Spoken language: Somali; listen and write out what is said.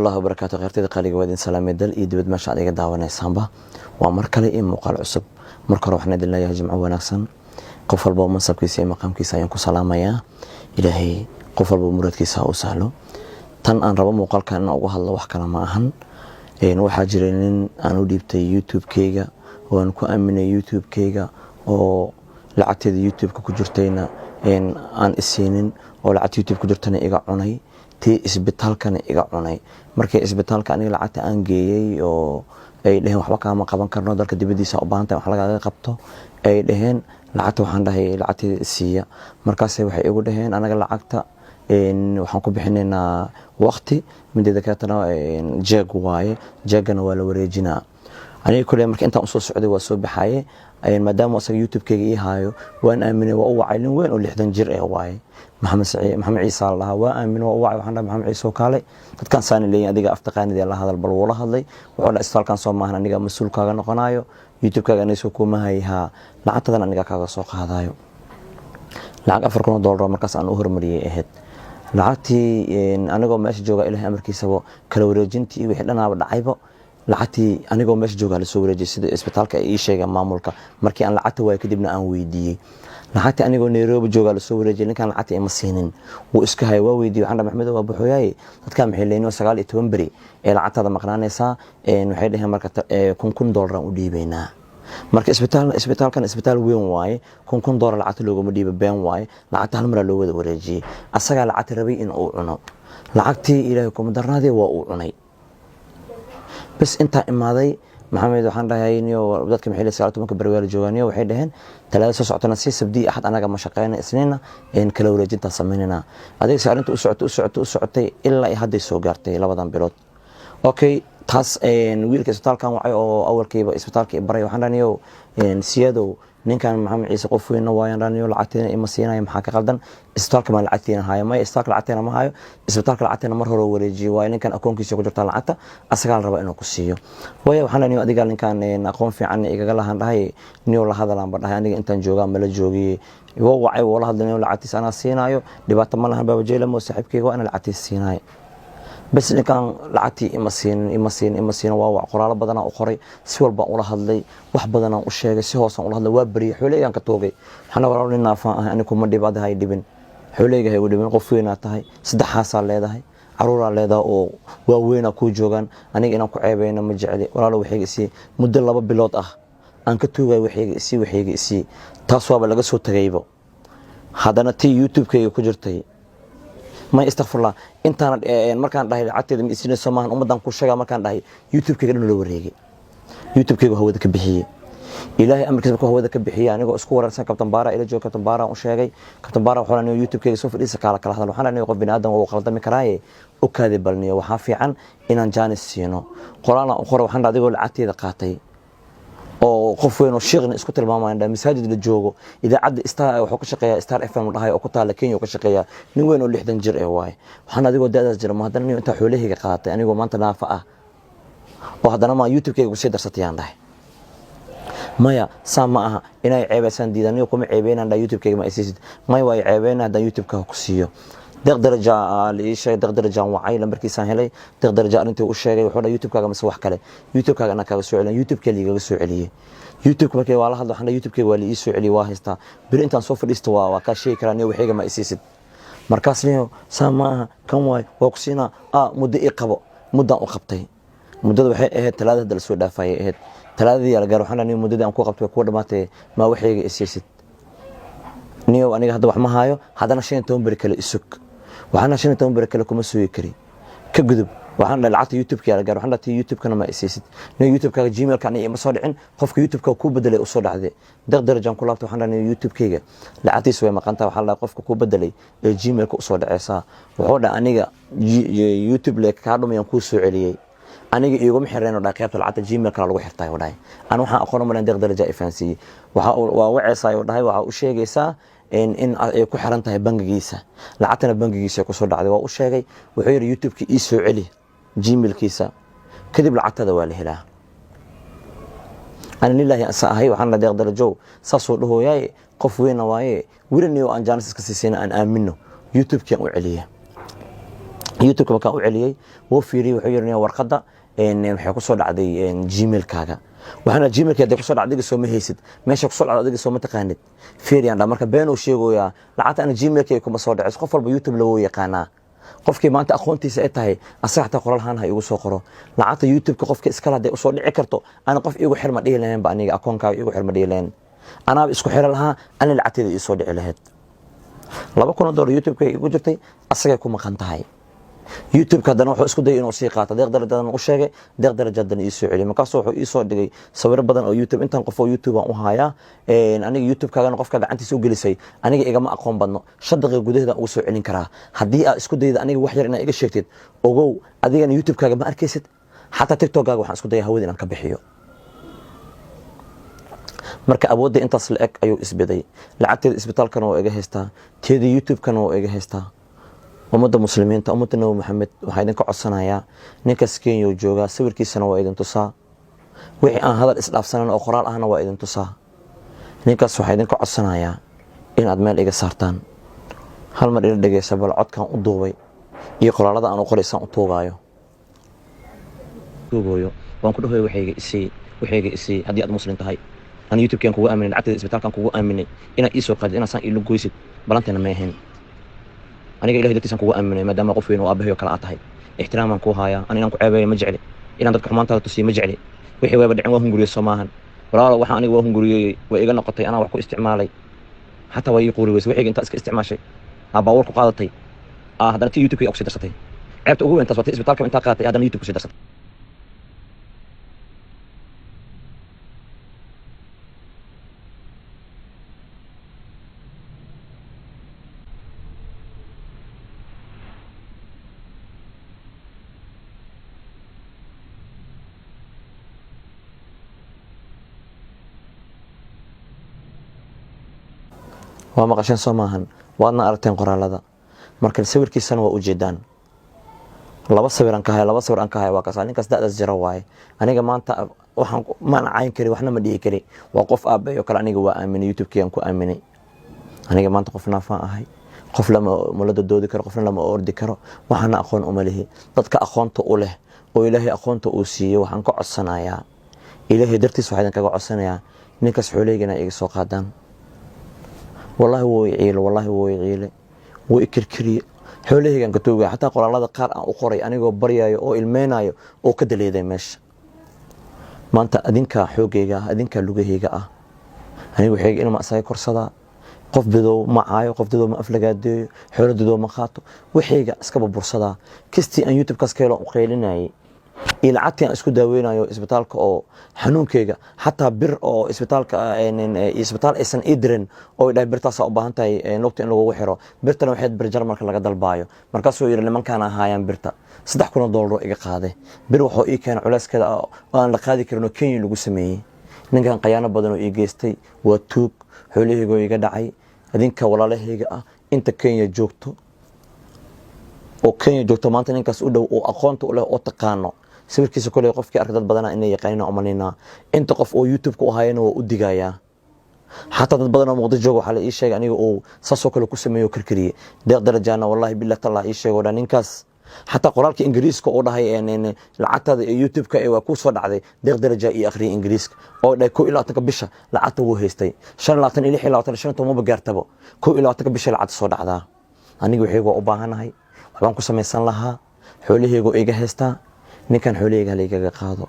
الله وبركاته غيرتي قالي وادين سلام دل iyo dibad ma shaadiga daawanaysanba waa mar kale in muuqaal cusub marka waxna dilayaa jimco wanaagsan qof walba mansabkiisa iyo maqaamkiisa ayaan ku salaamayaa ilaahay qof walba muradkiisa u sahlo tan aan rabo muuqaalkan in ugu hadlo wax kale ma ahan waxa jiray nin aan u dhiibtay YouTube-kayga oo aan ku aaminay YouTube-kayga oo lacagteeda YouTube-ka ku jirtayna aan isiinin oo lacagta YouTube ku jirtana iga cunay tii isbitaalkana iga cunay markii isbitaalka aniga lacagta aan geeyay oo ay dhaheen waxba kaama qaban karno dalka dibadiisa u baahan tahay wax laga qabto ay dhaheen lacagta waxaan dhahay lacagteeda siiya markaas waxay igu dhaheen anaga lacagta waxaan ku bixinaynaa waqti mideeda kaatana jeeg waaye jeegana waa la wareejinaa aniga kulay markii intaan soo socday waa soo baxaye maadaama asaga YouTube-kayga ii haayo waan aaminay waa u wacay nin weyn oo 60 jir ah waaye maxamed ciise Allah waa aaminay waa u wacay waxaan dhahay maxamed ciise oo kale dadkan saan leeyahay adiga aftaqaanida la hadal bal wala hadlay wuxuu la isbitaalkan soo maahan aniga mas'uulkaaga noqonayo YouTube-kaaga inay soo kumahayaa lacagtadan aniga kaaga soo qaadayo lacag $4,000 markaas aan u hormariyay ahayd lacagtii anigoo meesha jooga ilaahay amarkiisa kala wareejintii wixii dhanaaba dhacayba lacagtii anigoo meesha jooga la soo wareejiyay sida isbitaalka ay sheegay maamulka markii aan lacagta way kadibna aan weydiiyay lacagtii anigoo Nairobi jooga la soo wareejiyay ninkan lacagta ima siinin wuu iska hay waa weydiiyay waxaan Maxamed waa buxoyay dadka maxay leeyeen 19 bari ee lacagtada maqnaanaysa waxay dhaheen marka $1,000 u dhiibaynaa marka isbitaalkan isbitaal weyn waaye $1,000 lacagta looguma dhiiba been waaye lacagta hal mar loo wada wareejiyay asaga lacagta rabay in uu cuno lacagtii ilaahay kuma darnaadee waa uu cunay bas inta imaaday maxamed waxaan dhahay inuu dadka maxay leeyahay 19 barwaal jooganiyo waxay dhaheen talaada soo socotana si sabdi ahad anaga ma shaqeynaa isniina in kala wareejinta sameynina adeeg saarinta u socotay ilaa ay hadda soo gaartay labadan bilood okay taas wiilka isbitaalkan wacay oo awalkayba isbitaalka baray waxaan dhaniyo siyaado ninkan maxamed ciise qof weyn waayaan dhaniyo lacagteena ima siinay maxaa ka qaldan isbitaalka ma lacagteena haayo ma isbitaalka lacagteena ma haayo isbitaalka lacagteena mar hore wareejiyay waa ninkan akoonkiisa ku jirta lacagta asaga raba inuu ku siiyo way waxaan dhaniyo adiga ninkan aqoon fiican igaga lahan dhahay niyo la hadalaan ba dhahay aniga intaan joogaa ma la joogiyay wacay wala hadlanayo lacagtiisa ana siinayo dhibaato ma lahan baba jeela mo saaxiibkayga ana lacagtiisa siinayo bas ninkan lacagtii ima siin waa qoraalo badan oo qoray si walba ula hadlay wax badan oo u sheegay si hoosan ula hadlay waa bari xuleeyan ka toogay waxana walaal nin naafaan ah anigu ma dhibaad hay dhibin xuleeyga hay u dhibin qof weyn tahay saddex xaasa leedahay caruura leedahay oo waa weyn ku joogan aniga inaan ku ceebayna ma jeceli walaal waxayga si muddo 2 bilood ah aan ka toogay waxayga si taas waaba laga soo tagayba hadana tii YouTube-kayga ku jirtay ما استغفر الله انت markaan dhahay lacagteeda ma isina Soomaaliya umadan ku sheega markaan dhahay YouTube-kayga dhan loo wareegay YouTube-kayga hawada ka bixiyay ilaahay amarkiisa ku hawada ka bixiyay anigoo isku wararsan kabtan baara ila joog kabtan baara u sheegay kabtan baara wuxuu leeyahay YouTube-kayga soo fadhiisa kala hadal waxaan leeyahay qof bini'aadam oo qaldami karaaye oo kaadi balniyo waxa fiican inaan jaanis siino qoraalna u qoro waxaan adigoo lacagteeda qaatay oo qof weyn oo sheeqna isku tilmaamayna masaajid la joogo idaacada Star wuxuu ka shaqeeyaa Star FM dhahay oo ku taala Kenya ka shaqeeyaa nin weyn oo 60 jir ah waay waxaan adigoo daadaas jira ma hadana inta xoolahayga qaatay anigoo maanta naafa ah oo hadana ma YouTube-kayga ku sii darsatayaan dhahay maya sama aha inay ceebaysan diidaniyo kuma ceebeynaan YouTube-kayga ma isiisid may way ceebeynaa hadda YouTube-ka ku siiyo deeq daraja liishay deeq daraja wacay lambarkiisa helay deeq daraja arintii u sheegay wuxuu YouTube-kaaga mas wax kale YouTube-kaaga ana kaaga soo celin YouTube-kayga laga soo celiyay YouTube markay waa la hadlo waxaan YouTube-kayga waa la ii soo celiyay waa haystaa bir intaan soo fadhiisto waa ka sheegi karaan waxayga ma isiisid markaas niyo sama kan way waa ku siina muddo ii qabo muddo u qabtay muddada waxay ahayd talaadada la soo dhaafay ahayd talaadadii la gaar waxaan niyo muddada aan ku qabtay ku dhamaatay ma waxayga isiisid niyo aniga hadda wax ma haayo hadana 15 bari kale isug waxaan 15 bari kale kuma soo kari ka gudub waxaan lacagta YouTube-ka la gaar waxaan la YouTube-kana ma isiisid YouTube-ka Gmail-ka ani ima soo dhicin qofka YouTube-ka ku bedelay u soo dhacday daqdarajan ku laabto waxaan la YouTube-kayga lacagtiisa way maqanta waxaan la qofka ku bedelay ee Gmail-ka u soo dhacaysa wuxuu dhaa aniga YouTube le ka dhumayaan ku soo celiyay aniga iyagu xireen oo qaybta lacagta Gmail-ka lagu xirtay oo dhahay aan waxaan aqoon ma leeyahay daqdaraja ifaansi waa wacaysaa oo dhahay waxa u sheegaysaa in ay ku xiran tahay bangigiisa lacagtana bangigiisa ku soo dhacday waa u sheegay wuxuu yiri YouTube-ka ii soo celi Gmail-kiisa kadib lacagtada waa la helaa أنا لله أسأهي وحنا ديقدر جو ساسو له ياي قفوينا واي ورني وأن جانس كسيسينا أن آمنه يوتيوب كان وعليه youtube markaan u celiyey wuu fiiriyey wuxuu yiri warqadda waxay ku soo dhacday gmail-kaaga waxaana gmail-ka ku soo dhacday soo ma haysid meesha ku soo dhacday soo ma taqaanid fiiriyaan marka been uu sheegoyaa lacagta ana gmail-ka kuma soo dhacay qof walba youtube loo yaqaanaa qofkii maanta aqoontiisa ay tahay asaxta qoraalhaan ha igu soo qoro lacagta youtube-ka qofka iska lahaday u soo dhici karto ana qof igu xirma dhihi lahayn ba aniga akoonkaaga igu xirma dhihi lahayn anaa isku xira lahaa ana lacagteeda ii soo dhici lahayd $2,000 youtube-ka igu jirtay asagay ku maqan tahay youtube-ka haddana wuxuu isku dayay inuu sii qaato deeq darajadan u sheegay deeq darajadan ii soo celiyay markaasuu wuxuu ii soo dhigay sawiro badan oo youtube intaan qof oo youtube aan u hayaa aniga youtube-kaagana qofka gacantiisa u gelisay aniga igama aqoon badno 5 daqiiqo gudaheeda ugu soo celin karaa haddii aad isku dayda aniga wax yar inaad iga sheegtid ogow adigana youtube-kaaga ma arkaysid xataa tiktok-kaaga waxaan isku dayay hawada inaan ka bixiyo marka awoodda intaas la eg ayuu isbeday lacagteeda isbitaalkana waa iga haystaa teeda youtube-kana waa iga haystaa ummadda muslimiinta ummadda nabi maxamed waxaa idinka codsanayaa ninkaas Kenya jooga sawirkiisana waa idin tusaa wixii aan hadal isdhaafsanan oo qoraal ahna waa idin tusaa ninkaas waxaa idinka codsanayaa in aad meel iga saartaan hal mar ila dhageysa bal codkan u duubay iyo qoraalada aan u qoraysan u tuugaayo waan ku dhahoy waxayga isii haddii aad muslim tahay أنا يوتيوب كان كوجو آمن العتاد إسبتال كان كوجو آمن إنا إيسو قد إنا سان إلو جويسد بلانتنا ما هن أنا جاي له دتي سان كوجو آمن ما دام قفين وأبيه وكلا عطاهي احتراما كوهايا أنا إنكو عباية مجعلي إنا ضد كمان تلا تسي مجعلي وحي وابد عموهم جوري السماهن ولا وحا أنا وهم جوري وإيجا نقطي أنا وحكو استعمالي حتى ويقولي ويس وحي أنت أسك استعمال شيء أباوركو قادتي هذا أنت يوتيوب كي أكسي درستي عبت أقول أنت صوتي إسبتال كم أنت قادتي هذا يوتيوب كسي درستي waa maqasheen soo maahan waadna aragteen qoraalada marka sawirkiisana waa u jeedaan laba sawir aan ka hayo waa kaas ninkaas da'daas jira waaye aniga maanta waxaan ma cayn kari waxna ma dhihi kari waa qof aabayo kale aniga waa aaminay youtube-kiyaan ku aaminay aniga maanta qof naafaan ahay qof lama mulada doodi karo qofna lama ordi karo waxaana aqoon uma lehi dadka aqoonta u leh oo ilaahay aqoonta uu siiyay waxaan ka codsanayaa ilaahay dartiis waxaan kaga codsanayaa ninkaas xoolaygana iga soo qaadaan والله هو يعيل ويكركري حوله كان كتوغا حتى qoraalada qaar aan u qoray anigoo baryayo oo ilmeenayo oo ka daleeday meesha maanta adinka xoogayga adinka lugahayga ah anigu waxay in ma asay korsada qof bidow ma caayo qof bidow ma aflagaadeeyo xooladood ma qaato waxayga iska bursada kisti aan youtube kaas keelo u qeylinayay ilacagti aan isku daaweynayo isbitaalka oo xanuunkeyga xataa bir oo isbitaalka isbitaal aysan idrin oo dhahay birtaas u baahan tahay lugta in lagu xiro birtana waxay bir jarmalka laga dalbaayo markaasuu yiri nimankan ahaayaan birta $3,000 iga qaaday bir wuxuu ii keenay culeyskeeda oo aan la qaadi karin oo Kenya lagu sameeyay ninkan qayaano badan oo ii geystay waa tuug xoolahayga iga dhacay adinka walaalahayga ah inta Kenya joogto maanta ninkaas u dhow oo aqoonta u leh oo taqaano sawirkiisa kale qofkii arkay dad badan inay yaqaanina umalina inta qof oo youtube ku ahaayeen waa u digayaa حتى dad badan oo Muqdisho waxa la ii sheegay aniga oo saasoo kale ku sameeyo karkariye deeq darajana wallahi billahi taala ii sheego ninkaas حتى qoraalka ingiriiska oo dhahay lacagtada youtube-ka ee waa ku soo dhacday deeq daraja iyo akhriye ingiriiska oo dhahay 12 bisha lacagta wuu haystay 26 ma gaartabo 12 bisha lacagta soo dhacdaa aniga waxaygu u baahanahay waxaan ku sameeysan lahaa xoolahaygu iga haystaa ninkan xoolahayga la iga qaado